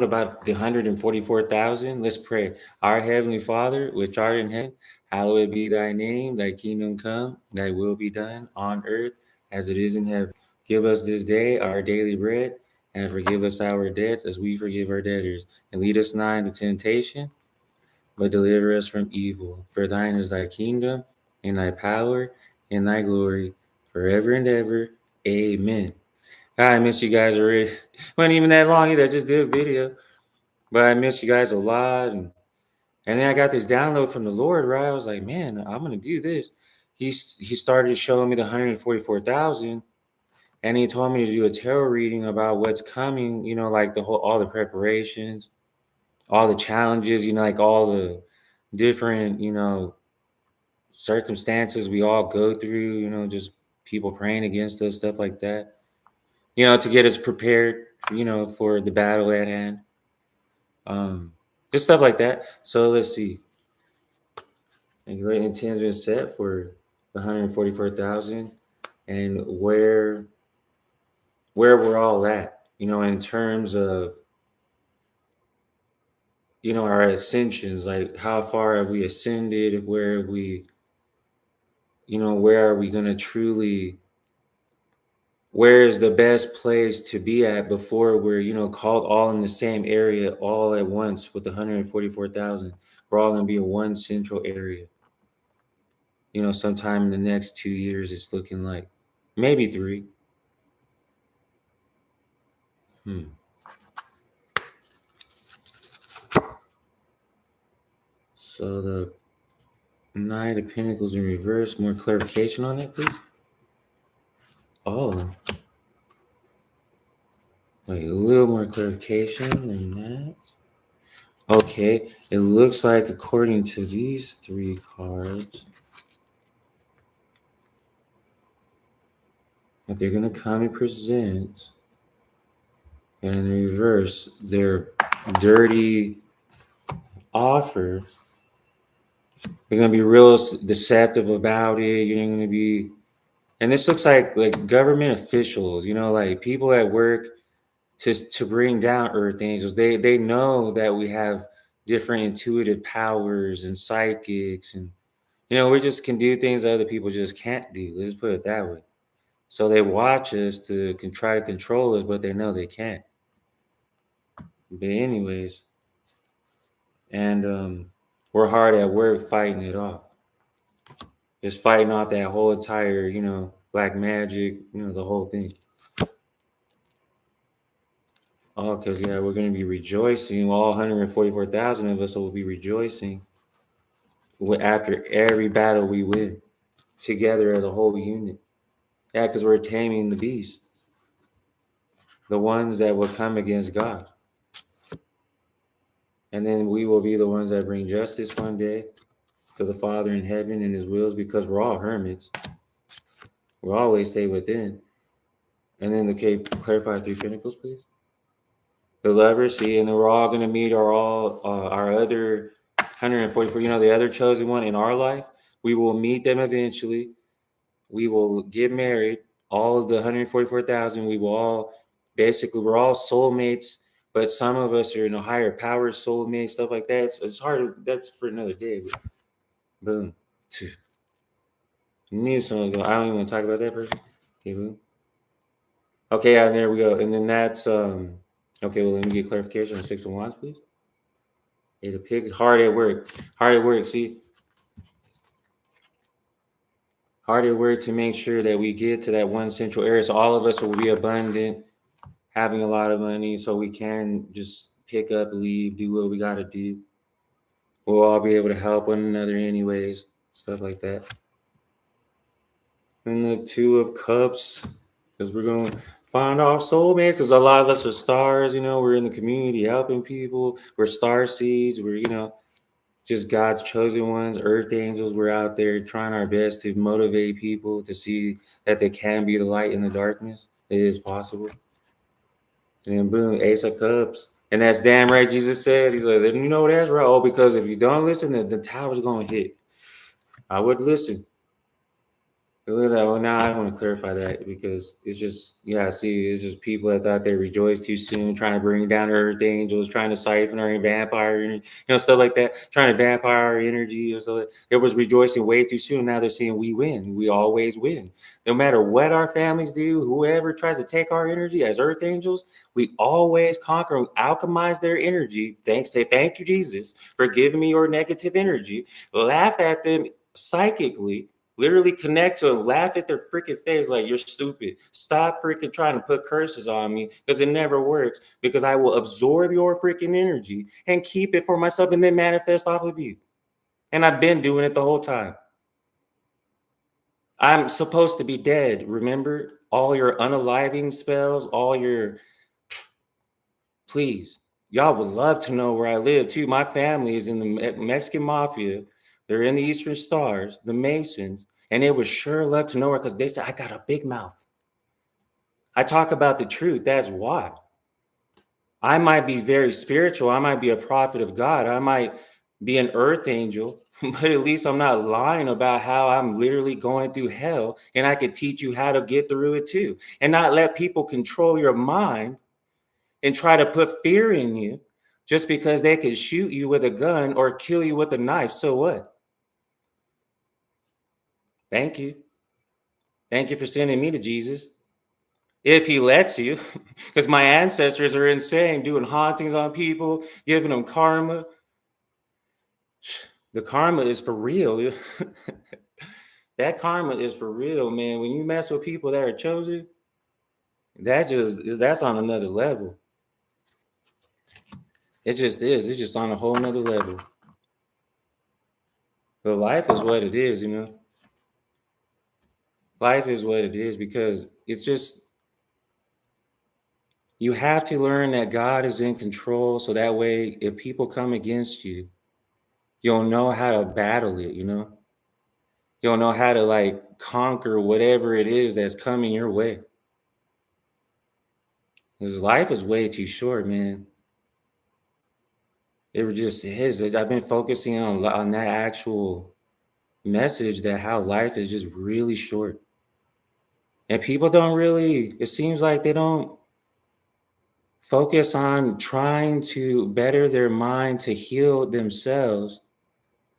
about the 144,000? Let's pray. Our Heavenly Father, which art in heaven, hallowed be thy name. Thy kingdom come, thy will be done on earth as it is in heaven. Give us this day our daily bread, and forgive us our debts as we forgive our debtors. And lead us not into temptation, but deliver us from evil. For thine is thy kingdom, and thy power, and thy glory, forever and ever. Amen. I miss you guys already. Wasn't even that long either. I just did a video. But I miss you guys a lot. And then I got this download from the Lord, right? I was like, man, I'm going to do this. He started showing me the 144,000. And he told me to do a tarot reading about what's coming, like all the preparations, all the challenges, like all the different, circumstances we all go through, just people praying against us, stuff like that, to get us prepared, for the battle at hand. Just stuff like that. So let's see. And great intents been set for the 144,000 and where we're all at, in terms of, our ascensions, like how far have we ascended, where have we, where are we going to truly, where is the best place to be at before we're, called all in the same area all at once with the 144,000. We're all going to be in one central area. Sometime in the next 2 years, it's looking like maybe 3. So the Knight of Pentacles in reverse. More clarification on that, please. Oh, wait, a little more clarification than that. Okay, it looks like according to these 3 cards, that they're going to come and present, and in reverse, their dirty offer. They're going to be real deceptive about it. You're going to be, and this looks like government officials, like people at work to bring down earth angels. They know that we have different intuitive powers and psychics, and we just can do things that other people just can't do. Let's just put it that way. So they watch us to try to control us, but they know they can't. But anyways, and we're hard at work fighting it off. Just fighting off that whole entire, black magic, the whole thing. Oh, because, we're going to be rejoicing. All 144,000 of us will be rejoicing after every battle we win together as a whole unit. Yeah, because we're taming the beast. The ones that will come against God. And then we will be the ones that bring justice one day to the Father in heaven and his wills, because we're all hermits. We'll always stay within. And then, okay, clarify 3 Pentacles, please. The Lovers, see, and then we're all going to meet our other 144, the other chosen one in our life. We will meet them eventually. We will get married. All of the 144,000, we will all, basically, we're all soulmates, but some of us are, higher power soulmates, stuff like that. It's hard. That's for another day. Boom. Knew someone was going. I don't even want to talk about that person. Okay, boom. Okay, and there we go. And then that's okay. Well, let me get clarification on 6 of Wands, please. The pig hard at work. Hard at work. See, hard at work to make sure that we get to that one central area. So all of us will be abundant, having a lot of money, so we can just pick up, leave, do what we got to do. We'll all be able to help one another, anyways. Stuff like that. And the 2 of Cups, because we're going to find our soulmates, because a lot of us are stars, we're in the community helping people. We're star seeds. We're, just God's chosen ones, earth angels. We're out there trying our best to motivate people to see that they can be the light in the darkness. It is possible. And then boom, Ace of Cups. And that's damn right, Jesus said. He's like, that's right. Oh, because if you don't listen, the tower's going to hit. I would listen. Well, now I want to clarify that because it's just, yeah, see, it's just people that thought they rejoiced too soon, trying to bring down earth angels, trying to siphon our vampire, stuff like that, trying to vampire our energy or so. It was rejoicing way too soon. Now they're saying we win. We always win. No matter what our families do, whoever tries to take our energy as earth angels, we always conquer and alchemize their energy. Thank you, Jesus, for giving me your negative energy. Laugh at them psychically, literally connect to and laugh at their freaking face like you're stupid. Stop freaking trying to put curses on me because it never works. Because I will absorb your freaking energy and keep it for myself and then manifest off of you. And I've been doing it the whole time. I'm supposed to be dead. Remember all your unaliving spells, all your please. Y'all would love to know where I live too. My family is in the Mexican mafia. They're in the Eastern Stars, the Masons, and they would sure love to know where because they said I got a big mouth. I talk about the truth. That's why. I might be very spiritual. I might be a prophet of God. I might be an earth angel, but at least I'm not lying about how I'm literally going through hell. And I could teach you how to get through it too. And not let people control your mind and try to put fear in you just because they could shoot you with a gun or kill you with a knife. So what? Thank you. Thank you for sending me to Jesus. If he lets you, because my ancestors are insane, doing hauntings on people, giving them karma. The karma is for real. That karma is for real, man. When you mess with people that are chosen, that's on another level. It just is. It's just on a whole nother level. But life is what it is, Life is what it is because it's just you have to learn that God is in control so that way if people come against you, you'll know how to battle it, You'll know how to like conquer whatever it is that's coming your way. Because life is way too short, man. It just is. I've been focusing on that actual message that how life is just really short. And people don't really, it seems like they don't focus on trying to better their mind to heal themselves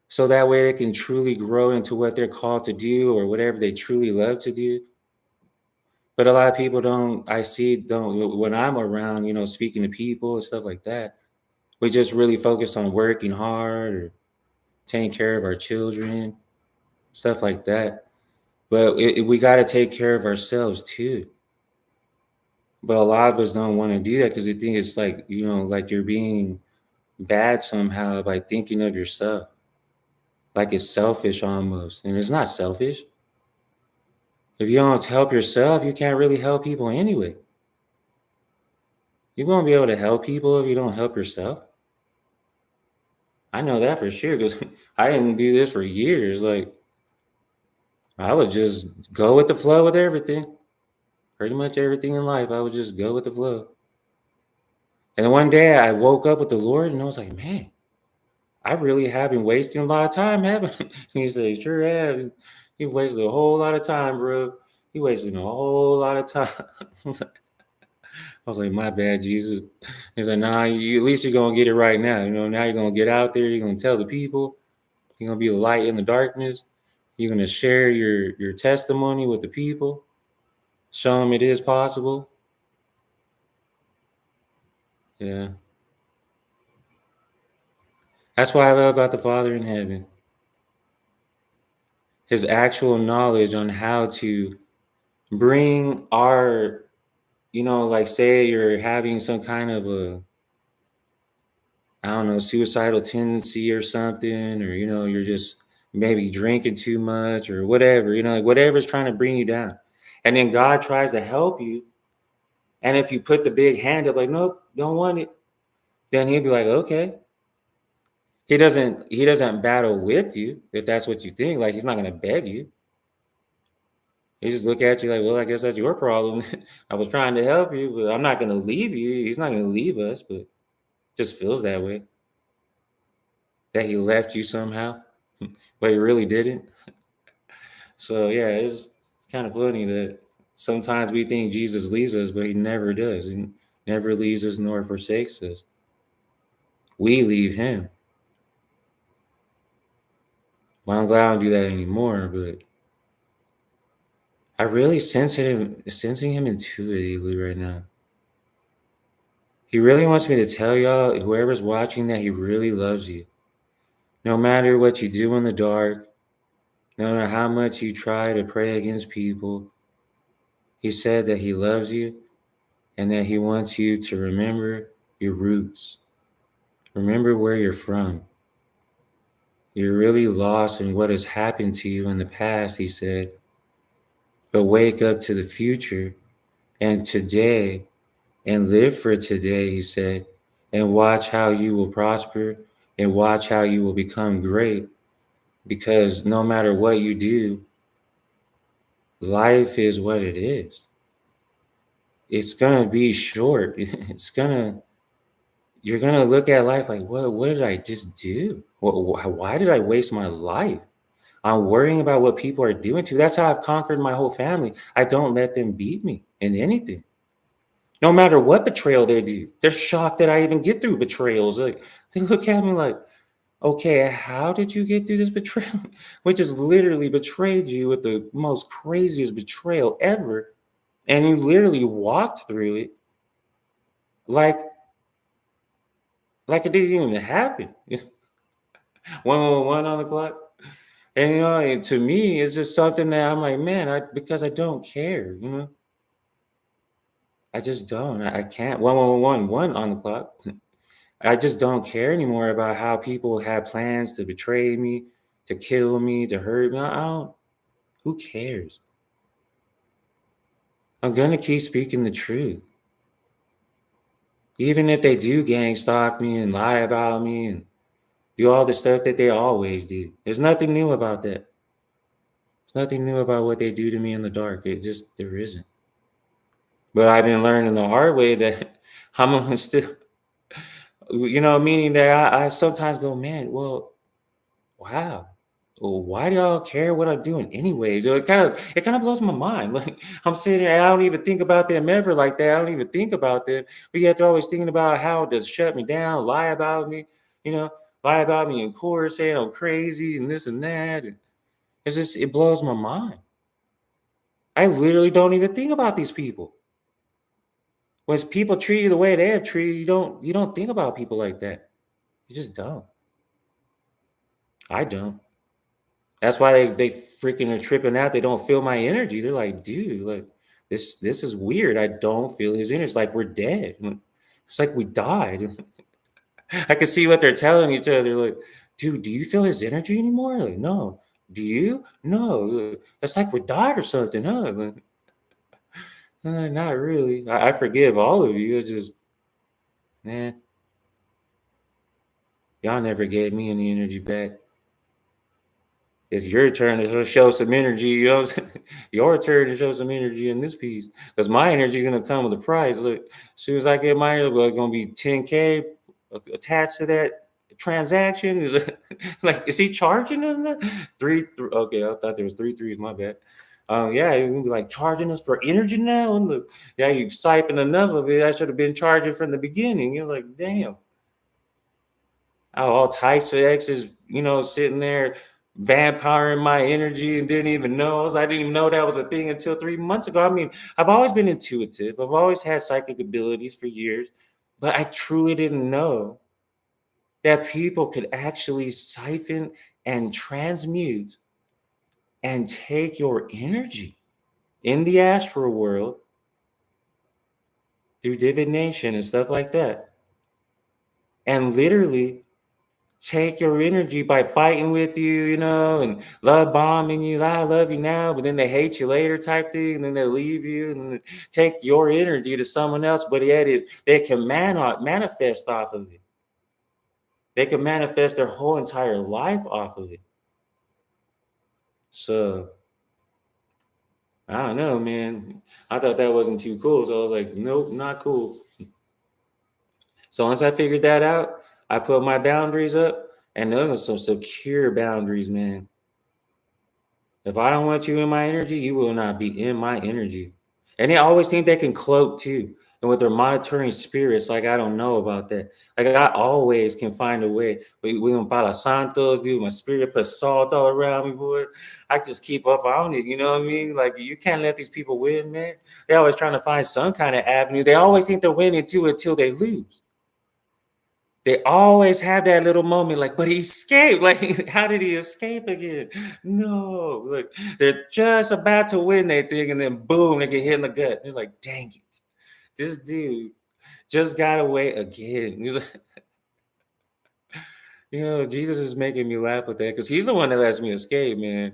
so that way they can truly grow into what they're called to do or whatever they truly love to do. But a lot of people don't, when I'm around, speaking to people and stuff like that, we just really focus on working hard or taking care of our children, stuff like that. But we got to take care of ourselves too. But a lot of us don't want to do that because they think it's like, like you're being bad somehow by thinking of yourself. Like it's selfish almost. And it's not selfish. If you don't help yourself, you can't really help people anyway. You won't be able to help people if you don't help yourself. I know that for sure because I didn't do this for years. Like, I would just go with the flow with everything. Pretty much everything in life, I would just go with the flow. And one day I woke up with the Lord and I was like, man, I really have been wasting a lot of time, haven't I? He said, sure have. You wasted a whole lot of time, bro. You wasted a whole lot of time. I was like, my bad, Jesus. He's like, nah, at least you're going to get it right now. Now you're going to get out there. You're going to tell the people. You're going to be the light in the darkness. You're going to share your testimony with the people. Show them it is possible. Yeah. That's what I love about the Father in heaven. His actual knowledge on how to bring our, like say you're having some kind of I don't know, suicidal tendency or something, or, you're just maybe drinking too much or whatever, like whatever's trying to bring you down. And then God tries to help you. And if you put the big hand up, like, nope, don't want it, then he'll be like, okay. He doesn't battle with you if that's what you think. Like, he's not going to beg you. He just look at you like, well, I guess that's your problem. I was trying to help you, but I'm not going to leave you. He's not going to leave us, but it just feels that way. That he left you somehow, but he really didn't. So yeah, kind of funny that sometimes we think Jesus leaves us, but he never does. He never leaves us nor forsakes us. We leave him. Well, I'm glad I don't do that anymore, but I really sensing him intuitively right now. He really wants me to tell y'all, whoever's watching, that he really loves you. No matter what you do in the dark, no matter how much you try to pray against people, he said that he loves you and that he wants you to remember your roots. Remember where you're from. You're really lost in what has happened to you in the past, he said. But wake up to the future and today and live for today, he said, and watch how you will prosper and watch how you will become great. Because no matter what you do, life is what it is. It's gonna be short. You're gonna look at life like, what did I just do? Why did I waste my life? I'm worrying about what people are doing to me. That's how I've conquered my whole family. I don't let them beat me in anything. No matter what betrayal they do, they're shocked that I even get through betrayals. Like they look at me like, okay, how did you get through this betrayal? Which is literally betrayed you with the most craziest betrayal ever. And you literally walked through it like it didn't even happen. 111 on the clock. And to me, it's just something that I'm like, man, because I don't care. I just don't. I can't. 111 on the clock. I just don't care anymore about how people have plans to betray me, to kill me, to hurt me. I don't. Who cares? I'm gonna keep speaking the truth. Even if they do gang stalk me and lie about me and do all the stuff that they always do. There's nothing new about that. There's nothing new about what they do to me in the dark. There isn't. But I've been learning the hard way that I'm gonna still, meaning that I sometimes go, man, well, wow. Well, why do y'all care what I'm doing anyways? It kind of blows my mind. Like I'm sitting there, I don't even think about them ever like that. I don't even think about them. But yet they're always thinking about how to shut me down, lie about me, you know, lie about me in court, saying I'm crazy and this and that. And it blows my mind. I literally don't even think about these people. When people treat you the way they have treated you, you don't think about people like that. You just don't. I don't. That's why they freaking are tripping out. They don't feel my energy. They're like, dude, like this is weird. I don't feel his energy. It's like we're dead. It's like we died. I can see what they're telling each other. Like, dude, do you feel his energy anymore? Like, no. Do you? No. It's like we died or something, huh? Like, not really. I forgive all of you. It's just, man, y'all never gave me any energy back. It's your turn to show some energy. You know what I'm saying? Your turn to show some energy in this piece. Because my energy is going to come with a price. Look, as soon as I get mine, it's going to be 10K attached to that transaction. Like, is he charging us that? Three, okay, I thought there was three threes. My bad. Yeah, you're gonna be like charging us for energy now. And look, yeah, you've siphoned enough of it. I should have been charging from the beginning. You're like, damn. All types of exes, sitting there vampiring my energy and didn't even know. I didn't even know that was a thing until 3 months ago. I mean, I've always been intuitive. I've always had psychic abilities for years, but I truly didn't know that people could actually siphon and transmute and take your energy in the astral world through divination and stuff like that. And literally take your energy by fighting with you, and love bombing you. I love you now, but then they hate you later, type thing, and then they leave you and take your energy to someone else. But yet they can manifest off of it. They can manifest their whole entire life off of it. So I don't know, man. I thought that wasn't too cool, so I was like, nope, not cool. So once I figured that out, I put my boundaries up, and those are some secure boundaries, man. If I don't want you in my energy, you will not be in my energy. And they always think they can cloak too. And with their monitoring spirits, like I don't know about that. Like I always can find a way. We gonna Palo Santos, dude. My spirit put salt all around me, boy. I just keep up on it. You know what I mean? Like you can't let these people win, man. They're always trying to find some kind of avenue. They always think they're winning too until they lose. They always have that little moment like, but he escaped. Like, how did he escape again? No, look, they're just about to win that thing, and then boom, they get hit in the gut. They're like, dang it, this dude just got away again. He's like, Jesus is making me laugh with that because he's the one that lets me escape, man.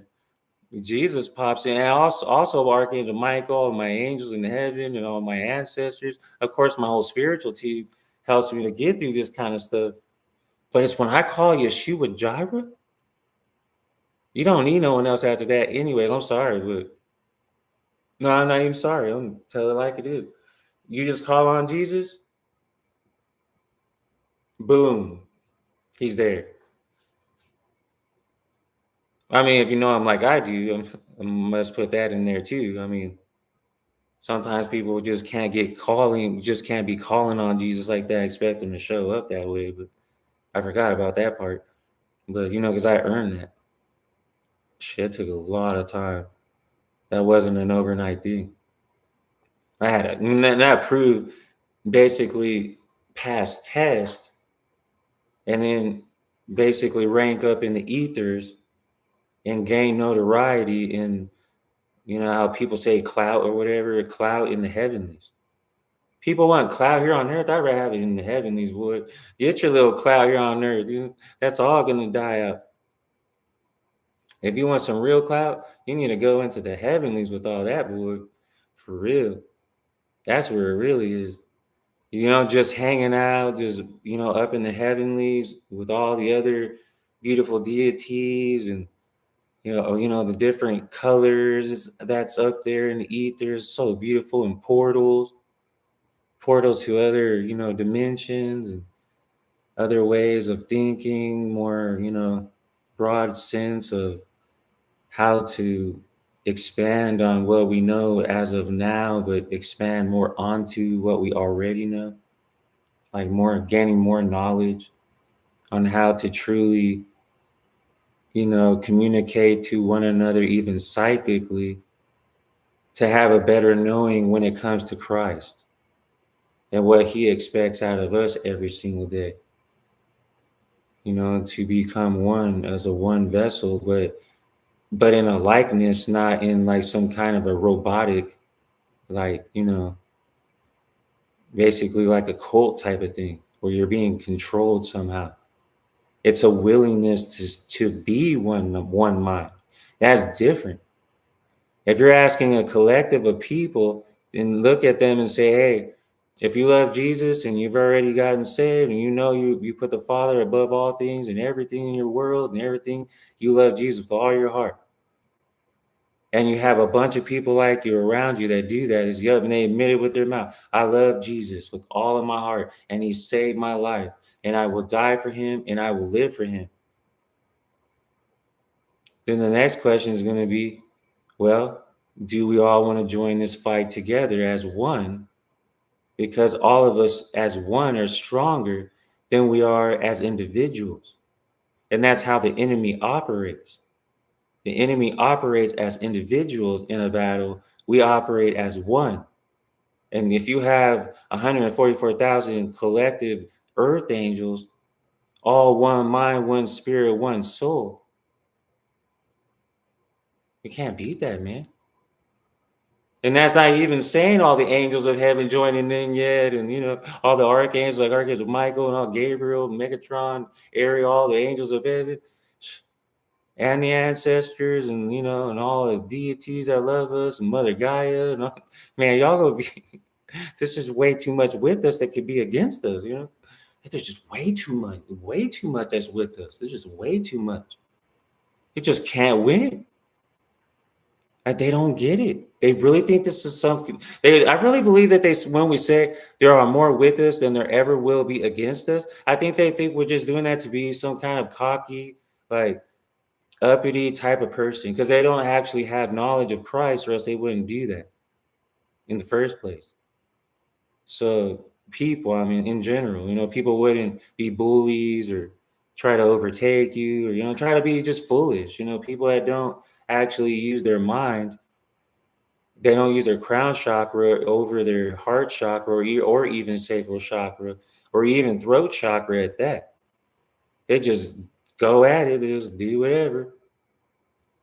Jesus pops in, and also Archangel Michael, my angels in heaven, and all my ancestors. Of course, my whole spiritual team helps me to get through this kind of stuff. But it's when I call Yeshua Jireh, you don't need no one else after that. Anyways, I'm sorry, but no, I'm not even sorry. I'm tell it like it is. You just call on Jesus, boom, he's there. I mean, if you know him like I do, I must put that in there too. I mean, sometimes people just can't just can't be calling on Jesus like that, expect him to show up that way. But I forgot about that part. But because I earned that. Shit took a lot of time. That wasn't an overnight thing. I had that proved basically pass test and then basically rank up in the ethers and gain notoriety in how people say clout or whatever, clout in the heavenlies. People want clout here on earth. I'd rather have it in the heavenlies, boy. Get your little clout here on earth, dude. That's all gonna die out. If you want some real clout, you need to go into the heavenlies with all that, boy. For real. That's where it really is. Just hanging out, just, up in the heavenlies with all the other beautiful deities and, the different colors that's up there in the ethers, so beautiful, and portals to other, dimensions and other ways of thinking, more, broad sense of how to expand on what we know as of now, but expand more onto what we already know. Like gaining more knowledge on how to truly, communicate to one another, even psychically, to have a better knowing when it comes to Christ and what he expects out of us every single day, to become one as a one vessel, but in a likeness, not in like some kind of a robotic, like, basically like a cult type of thing where you're being controlled somehow. It's a willingness to be one mind. That's different. If you're asking a collective of people, then look at them and say, hey, if you love Jesus and you've already gotten saved and you put the Father above all things and everything in your world and everything, you love Jesus with all your heart. And you have a bunch of people like you around you that do that, and they admit it with their mouth. I love Jesus with all of my heart, and he saved my life, and I will die for him, and I will live for him. Then the next question is going to be, well, do we all want to join this fight together as one? Because all of us as one are stronger than we are as individuals. And that's how the enemy operates. The enemy operates as individuals in a battle. We operate as one. And if you have 144,000 collective earth angels, all one mind, one spirit, one soul, you can't beat that, man. And that's not even saying all the angels of heaven joining in yet, and all the archangels like Archangel Michael and all Gabriel, Megatron, Ariel, all the angels of heaven, and the ancestors, and and all the deities that love us, and Mother Gaia, and all, man, y'all gonna be. This is way too much with us that could be against us. There's just way too much that's with us. There's just way too much. You just can't win. And they don't get it. They really think this is something. I really believe that when we say there are more with us than there ever will be against us, I think they think we're just doing that to be some kind of cocky, like, uppity type of person because they don't actually have knowledge of Christ, or else they wouldn't do that in the first place. So people, I mean, in general, people wouldn't be bullies or try to overtake you or, try to be just foolish. People that don't actually use their mind, they don't use their crown chakra over their heart chakra or even sacral chakra or even throat chakra at that. They just go at it, they just do whatever.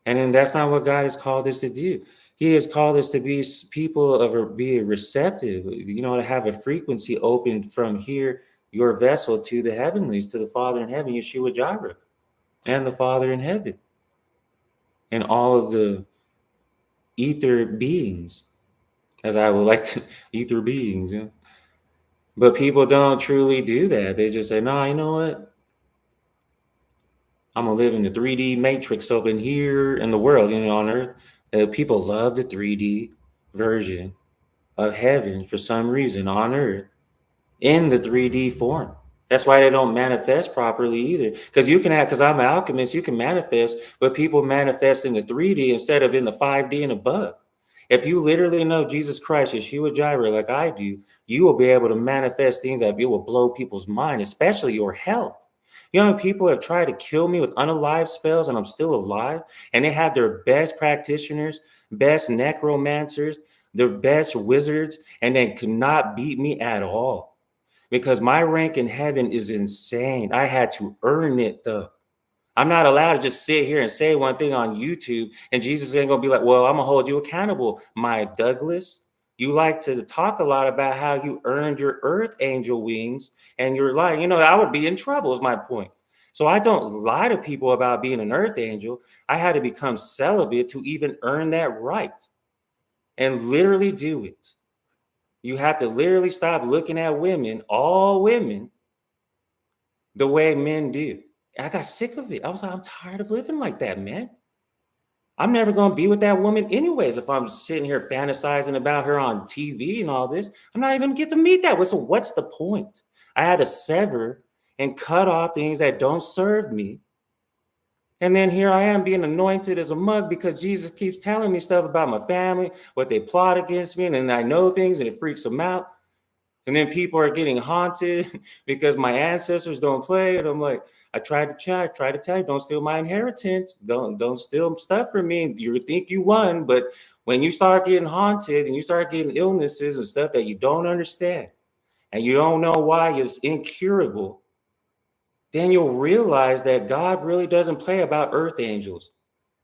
And then that's not what God has called us to do. He has called us to be people be receptive, to have a frequency open from here, your vessel, to the heavenlies, to the Father in heaven, Yeshua Jireh, and the Father in heaven, and all of the ether beings, as I would like to, ether beings. But people don't truly do that. They just say, no, you know what? I'm gonna live in the 3D matrix up in here in the world, on earth. People love the 3D version of heaven for some reason on earth in the 3D form. That's why they don't manifest properly either. Because I'm an alchemist, you can manifest, but people manifest in the 3D instead of in the 5D and above. If you literally know Jesus Christ, Yeshua Jireh, like I do, you will be able to manifest things that will blow people's mind, especially your health. People have tried to kill me with unalive spells, and I'm still alive. And they have their best practitioners, best necromancers, their best wizards, and they could not beat me at all. Because my rank in heaven is insane. I had to earn it, though. I'm not allowed to just sit here and say one thing on YouTube, and Jesus ain't going to be like, well, I'm going to hold you accountable, my Douglas. You like to talk a lot about how you earned your earth angel wings, and you're lying. I would be in trouble is my point. So I don't lie to people about being an earth angel. I had to become celibate to even earn that right and literally do it. You have to literally stop looking at women, all women, the way men do. I got sick of it. I was like, I'm tired of living like that, man. I'm never going to be with that woman anyways. If I'm sitting here fantasizing about her on TV and all this, I'm not even get to meet that. So what's the point? I had to sever and cut off things that don't serve me. And then here I am being anointed as a mug because Jesus keeps telling me stuff about my family, what they plot against me. And then I know things and it freaks them out. And then people are getting haunted because my ancestors don't play. And I'm like, I tried to tell you, don't steal my inheritance. Don't steal stuff from me. You think you won, but when you start getting haunted and you start getting illnesses and stuff that you don't understand and you don't know why it's incurable, then you'll realize that God really doesn't play about earth angels.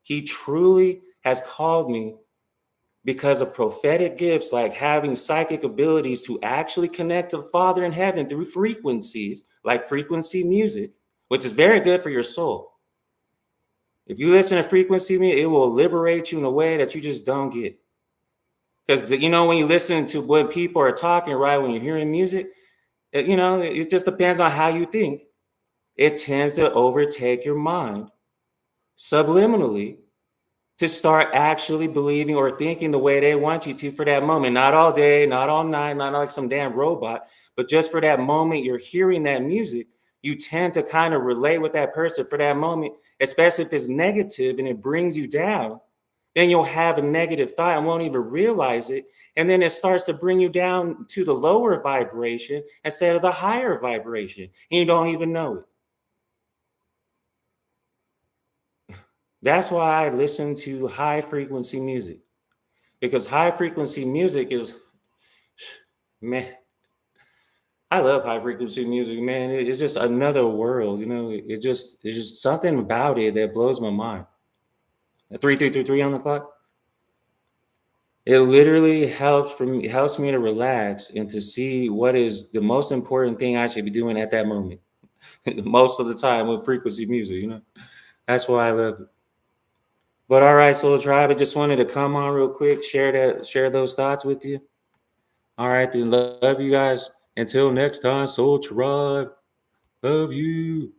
He truly has called me because of prophetic gifts, like having psychic abilities to actually connect to the Father in heaven through frequencies, like frequency music, which is very good for your soul. If you listen to frequency music, it will liberate you in a way that you just don't get. Because, when you listen to when people are talking, right, when you're hearing music, it just depends on how you think. It tends to overtake your mind subliminally to start actually believing or thinking the way they want you to for that moment. Not all day, not all night, not like some damn robot, but just for that moment you're hearing that music, you tend to kind of relate with that person for that moment, especially if it's negative and it brings you down. Then you'll have a negative thought and won't even realize it. And then it starts to bring you down to the lower vibration instead of the higher vibration. And you don't even know it. That's why I listen to high frequency music, because high frequency music is, man, I love high frequency music, man. It's just another world, it's just something about it that blows my mind. 3333 on the clock. It literally helps me to relax and to see what is the most important thing I should be doing at that moment. Most of the time with frequency music, that's why I love it. But all right, Soul Tribe, I just wanted to come on real quick, share those thoughts with you. All right, then love you guys. Until next time, Soul Tribe. Love you.